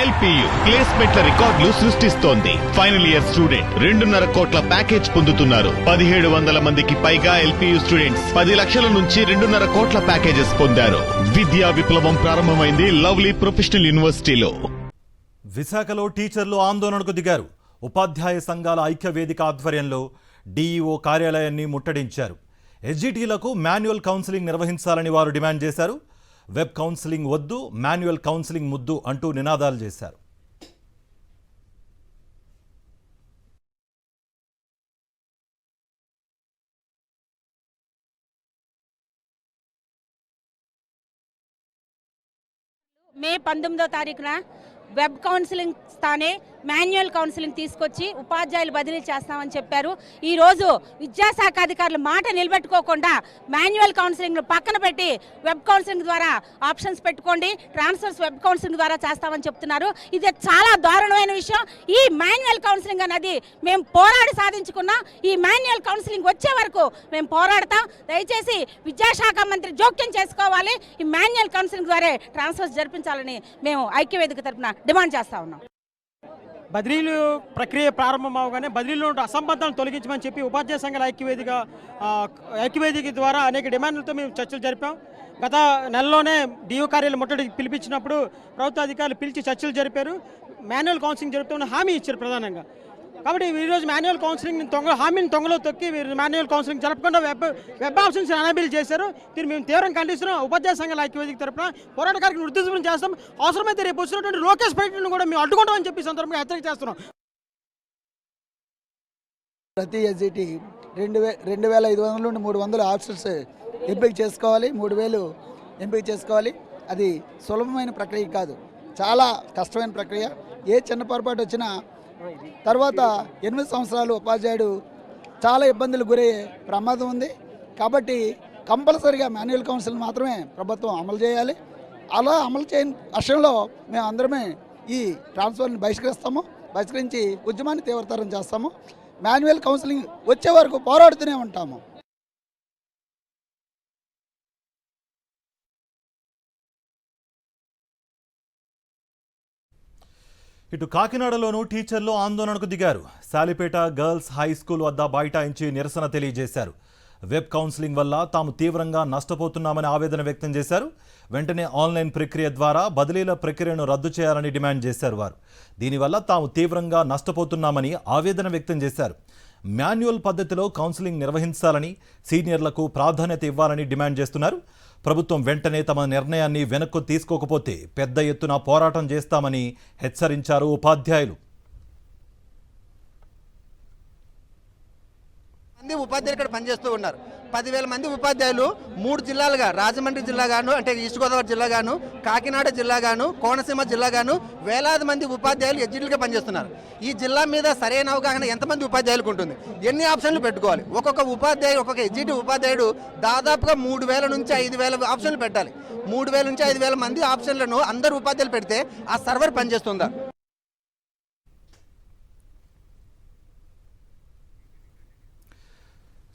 LPU ప్లేస్మెంట్ల రికార్డులు సృష్టిస్తోంది. Final year student 2.5 కోట్ల ప్యాకేజ్ పొందుతున్నారు. 1700 మందికి పైగా ఎల్పియు స్టూడెంట్స్ 10 లక్షల నుంచి 2.5 కోట్ల ప్యాకేజెస్ పొందారు. విద్యా విప్లవం ప్రారంభమైంది లవ్లీ ప్రొఫెషనల్ యూనివర్సిటీలో. విశాఖలో టీచర్లు ఆందోళనకు దిగారు. ఉపాధ్యాయ సంఘాల ఐక్య వేదిక ఆధ్వర్యంలో డీఈఓ కార్యాలయాన్ని ముట్టడించారు. ఎస్జిటిలకు మాన్యువల్ కౌన్సిలింగ్ నిర్వహించాలని వారు డిమాండ్ చేశారు. వెబ్ కౌన్సిలింగ్ వద్దు, మాన్యువల్ కౌన్సిలింగ్ ముద్దు అంటూ నినాదాలు చేశారు. మే 19వ తారీఖున వెబ్ కౌన్సిలింగ్ స్థానే మాన్యువల్ కౌన్సిలింగ్ తీసుకొచ్చి ఉపాధ్యాయులు బదిలీ చేస్తామని చెప్పారు. ఈరోజు విద్యాశాఖ అధికారులు మాట నిలబెట్టుకోకుండా మాన్యువల్ కౌన్సిలింగ్ పక్కన పెట్టి వెబ్ కౌన్సిలింగ్ ద్వారా ఆప్షన్స్ పెట్టుకోండి, ట్రాన్స్ఫర్స్ వెబ్ కౌన్సిలింగ్ ద్వారా చేస్తామని చెప్తున్నారు. ఇది చాలా దారుణమైన విషయం. ఈ మాన్యువల్ కౌన్సిలింగ్ అనేది మేము పోరాడి సాధించుకున్నాం. ఈ మాన్యువల్ కౌన్సిలింగ్ వచ్చే వరకు మేము పోరాడతాం. దయచేసి విద్యాశాఖ మంత్రి జోక్యం చేసుకోవాలి. ఈ మాన్యువల్ కౌన్సిలింగ్ ద్వారా ట్రాన్స్ఫర్స్ జరిపించాలని మేము ఐక్యవేదిక తరఫున డిమాండ్ చేస్తా ఉన్నాం. బదిలీలు ప్రక్రియ ప్రారంభం అవగానే బదిలీలో ఉన్న అసంబద్ధాలను తొలగించమని చెప్పి ఉపాధ్యాయ సంఘాల ఐక్యవేదిక ద్వారా అనేక డిమాండ్లతో మేము చర్చలు జరిపాం. గత నెలలోనే డిఓ కార్యాలయం ముట్టడికి పిలిపించినప్పుడు ప్రభుత్వ అధికారులు పిలిచి చర్చలు జరిపారు. మాన్యువల్ కౌన్సిలింగ్ జరుపుతున్న హామీ ఇచ్చారు ప్రధానంగా. కాబట్టి ఈరోజు మాన్యువల్ కౌన్సిలింగ్ హామీని తొంగలో తొక్కి మాన్యువల్ కౌన్సిలింగ్ జరపకుండా వెబ్ ఆప్షన్స్ ఎనేబుల్ చేశారు. దీన్ని మేము తీవ్రంగా ఖండిస్తున్నాం. ఉపాధ్యాయ సంఘాల ఐక్యవేదిక తరపున పోరాట కార్యక్రమం ఉధృతం చేస్తాం. అవసరమైతే రేపు వచ్చినటువంటి లోకేష్ పర్యటనను కూడా మేము అడ్డుకుంటామని చెప్పి సందర్భంగా హెచ్చరిక చేస్తున్నాం. ప్రతి ఎస్జిటి 2,500 నుండి 300 ఆప్షన్స్ ఎంపిక చేసుకోవాలి. 3,000 ఎంపిక చేసుకోవాలి. అది సులభమైన ప్రక్రియ కాదు, చాలా కష్టమైన ప్రక్రియ. ఏ చిన్న పొరపాటు వచ్చినా తర్వాత 8 సంవత్సరాలు ఉపాధ్యాయుడు చాలా ఇబ్బందులు గురయ్యే ప్రమాదం ఉంది. కాబట్టి కంపల్సరీగా మాన్యువల్ కౌన్సిల్ మాత్రమే ప్రభుత్వం అమలు చేయాలి. అలా అమలు చేయని పక్షంలో మేము అందరమే ఈ ట్రాన్స్ఫర్ని బహిష్కరించి ఉద్యమాన్ని తీవ్రతరం చేస్తాము. మాన్యువల్ కౌన్సిలింగ్ వచ్చే వరకు పోరాడుతూనే ఉంటాము. ఇటు కాకినాడలోనూ టీచర్లు ఆందోళనకు దిగారు. సాలిపేట గర్ల్స్ హై స్కూల్ వద్ద బైఠాయించి నిరసన తెలియజేశారు. వెబ్ కౌన్సిలింగ్ వల్ల తాము తీవ్రంగా నష్టపోతున్నామని ఆవేదన వ్యక్తం చేశారు. వెంటనే ఆన్లైన్ ప్రక్రియ ద్వారా బదిలీల ప్రక్రియను రద్దు చేయాలని డిమాండ్ చేశారు వారు. దీనివల్ల తాము తీవ్రంగా నష్టపోతున్నామని ఆవేదన వ్యక్తం చేశారు. మాన్యువల్ పద్ధతిలో కౌన్సిలింగ్ నిర్వహించాలని, సీనియర్లకు ప్రాధాన్యత ఇవ్వాలని డిమాండ్ చేస్తున్నారు. ప్రభుత్వం వెంటనే తమ నిర్ణయాన్ని వెనక్కు తీసుకోకపోతే పెద్ద ఎత్తున పోరాటం చేస్తామని హెచ్చరించారు ఉపాధ్యాయులు. ఉపాధ్యాయులు ఇక్కడ పనిచేస్తూ ఉన్నారు. 10,000 మంది ఉపాధ్యాయులు 3 జిల్లాలుగా, రాజమండ్రి జిల్లా గాను, అంటే ఈస్ట్ గోదావరి జిల్లా గాను, కాకినాడ జిల్లా గాను, కోనసీమ జిల్లా గాను వేలాది మంది ఉపాధ్యాయులు ఎస్జిటిలుగా పనిచేస్తున్నారు. ఈ జిల్లా మీద సరైన అవగాహన ఎంతమంది ఉపాధ్యాయులకు ఉంటుంది, ఎన్ని ఆప్షన్లు పెట్టుకోవాలి, ఒక్కొక్క ఎస్జిటి ఉపాధ్యాయుడు దాదాపుగా 3,000 నుంచి 5,000 ఆప్షన్లు పెట్టాలి. 3,000 నుంచి 5,000 మంది ఆప్షన్లను అందరు ఉపాధ్యాయులు పెడితే ఆ సర్వర్ పనిచేస్తుందా?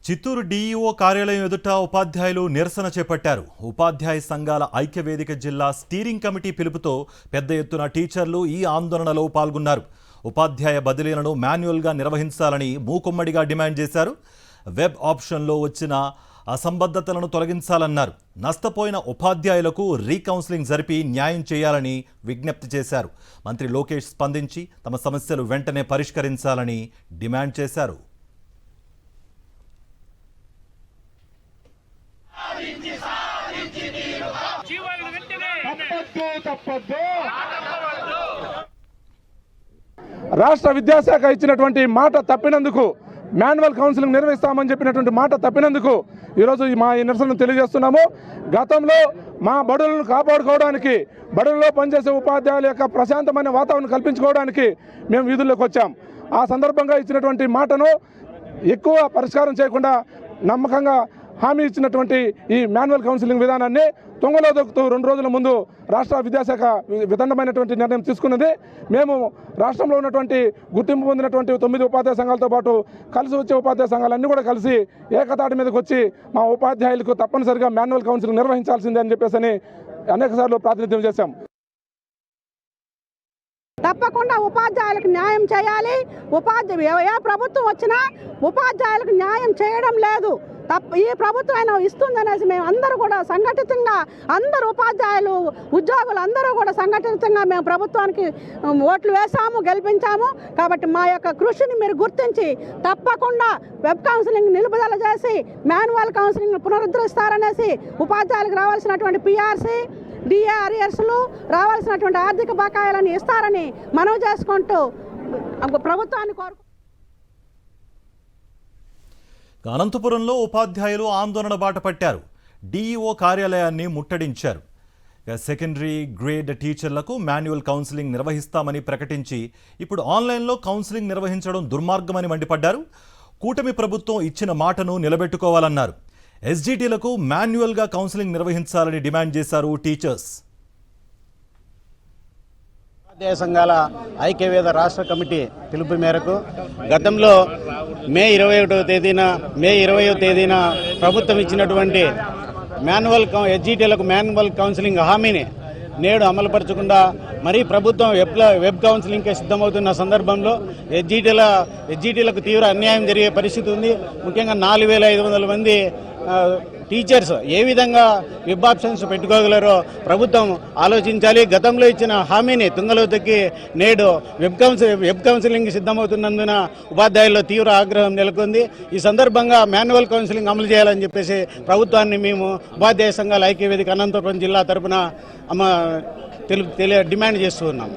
చిత్తూరు డీఈఓ కార్యాలయం ఎదుట ఉపాధ్యాయులు నిరసన చేపట్టారు. ఉపాధ్యాయ సంఘాల ఐక్యవేదిక జిల్లా స్టీరింగ్ కమిటీ పిలుపుతో పెద్ద ఎత్తున టీచర్లు ఈ ఆందోళనలో పాల్గొన్నారు. ఉపాధ్యాయ బదిలీలను మాన్యువల్గా నిర్వహించాలని మూకుమ్మడిగా డిమాండ్ చేశారు. వెబ్ ఆప్షన్లో వచ్చిన అసంబద్ధతలను తొలగించాలన్నారు. నష్టపోయిన ఉపాధ్యాయులకు రీకౌన్సిలింగ్ జరిపి న్యాయం చేయాలని విజ్ఞప్తి చేశారు. మంత్రి లోకేష్ స్పందించి తమ సమస్యలు వెంటనే పరిష్కరించాలని డిమాండ్ చేశారు. రాష్ట్ర విద్యాశాఖ ఇచ్చినటువంటి మాట తప్పినందుకు, మాన్యువల్ కౌన్సిలింగ్ నిర్వహిస్తామని చెప్పినటువంటి మాట తప్పినందుకు ఈరోజు ఈ నిరసనను తెలియజేస్తున్నాము. గతంలో మా బడులను కాపాడుకోవడానికి, బడుల్లో పనిచేసే ఉపాధ్యాయుల యొక్క ప్రశాంతమైన వాతావరణం కల్పించుకోవడానికి మేము వీధుల్లోకి వచ్చాం. ఆ సందర్భంగా ఇచ్చినటువంటి మాటను ఎక్కువ పరిష్కారం చేయకుండా నమ్మకంగా హామీ ఇచ్చినటువంటి ఈ మాన్యువల్ కౌన్సిలింగ్ విధానాన్ని తొంగలో దొక్కుతూ 2 రోజుల ముందు రాష్ట్ర విద్యాశాఖ వితండమైనటువంటి నిర్ణయం తీసుకున్నది. మేము రాష్ట్రంలో ఉన్నటువంటి గుర్తింపు పొందినటువంటి 9 ఉపాధ్యాయ సంఘాలతో పాటు కలిసి వచ్చే ఉపాధ్యాయ సంఘాలన్నీ కూడా కలిసి ఏకతాటి మీదకి వచ్చి మా ఉపాధ్యాయులకు తప్పనిసరిగా మాన్యువల్ కౌన్సిలింగ్ నిర్వహించాల్సిందే అని చెప్పేసి అనేక సార్లు ప్రాతినిధ్యం చేశాం. తప్పకుండా ఉపాధ్యాయులకు న్యాయం చేయాలి. ఏ ప్రభుత్వం వచ్చినా ఉపాధ్యాయులకు న్యాయం చేయడం లేదు. ఈ ప్రభుత్వం అయినా ఇస్తుందనేసి మేము అందరూ కూడా సంఘటితంగా, అందరు ఉపాధ్యాయులు ఉద్యోగులు అందరూ కూడా సంఘటితంగా మేము ప్రభుత్వానికి ఓట్లు వేసాము, గెలిపించాము. కాబట్టి మా యొక్క కృషిని మీరు గుర్తించి తప్పకుండా వెబ్ కౌన్సిలింగ్ నిలుపుదల చేసి మాన్యువల్ కౌన్సిలింగ్ పునరుద్ధరిస్తారనేసి ఉపాధ్యాయులకు రావాల్సినటువంటి పిఆర్సీ, డిఏ అరియర్స్లు, రావాల్సినటువంటి ఆర్థిక బకాయిలను ఇస్తారని మనవి చేసుకుంటూ ప్రభుత్వాన్ని కోరుకు. అనంతపురంలో ఉపాధ్యాయులు ఆందోళన బాట పట్టారు. డిఈఓ కార్యాలయాన్ని ముట్టడించారు. సెకండరీ గ్రేడ్ టీచర్లకు మాన్యువల్ కౌన్సిలింగ్ నిర్వహిస్తామని ప్రకటించి ఇప్పుడు ఆన్లైన్లో కౌన్సిలింగ్ నిర్వహించడం దుర్మార్గమని మండిపడ్డారు. కూటమి ప్రభుత్వం ఇచ్చిన మాటను నిలబెట్టుకోవాలన్నారు. ఎస్జిటిలకు మాన్యువల్గా కౌన్సిలింగ్ నిర్వహించాలని డిమాండ్ చేశారు టీచర్స్. ఉపాధ్యాయ సంఘాల ఐక్యవేద రాష్ట్ర కమిటీ పిలుపు మేరకు గతంలో మే 20వ తేదీన ప్రభుత్వం ఇచ్చినటువంటి ఎస్జిటిలకు మాన్యువల్ కౌన్సిలింగ్ హామీని నేడు అమలుపరచకుండా మరీ ప్రభుత్వం వెబ్ కౌన్సిలింగ్కి సిద్ధమవుతున్న సందర్భంలో ఎస్జిటిలకు తీవ్ర అన్యాయం జరిగే పరిస్థితి ఉంది. ముఖ్యంగా 4500 మంది టీచర్స్ ఏ విధంగా వెబ్ ఆప్షన్స్ పెట్టుకోగలరో ప్రభుత్వం ఆలోచించాలి. గతంలో ఇచ్చిన హామీని తుంగలో తొక్కి నేడు వెబ్ కౌన్సిలింగ్ సిద్ధమవుతున్నందున ఉపాధ్యాయుల్లో తీవ్ర ఆగ్రహం నెలకొంది. ఈ సందర్భంగా మాన్యువల్ కౌన్సిలింగ్ అమలు చేయాలని చెప్పేసి ప్రభుత్వాన్ని మేము ఉపాధ్యాయ సంఘాల ఐక్యవేదిక అనంతపురం జిల్లా తరఫున డిమాండ్ చేస్తూ ఉన్నాము.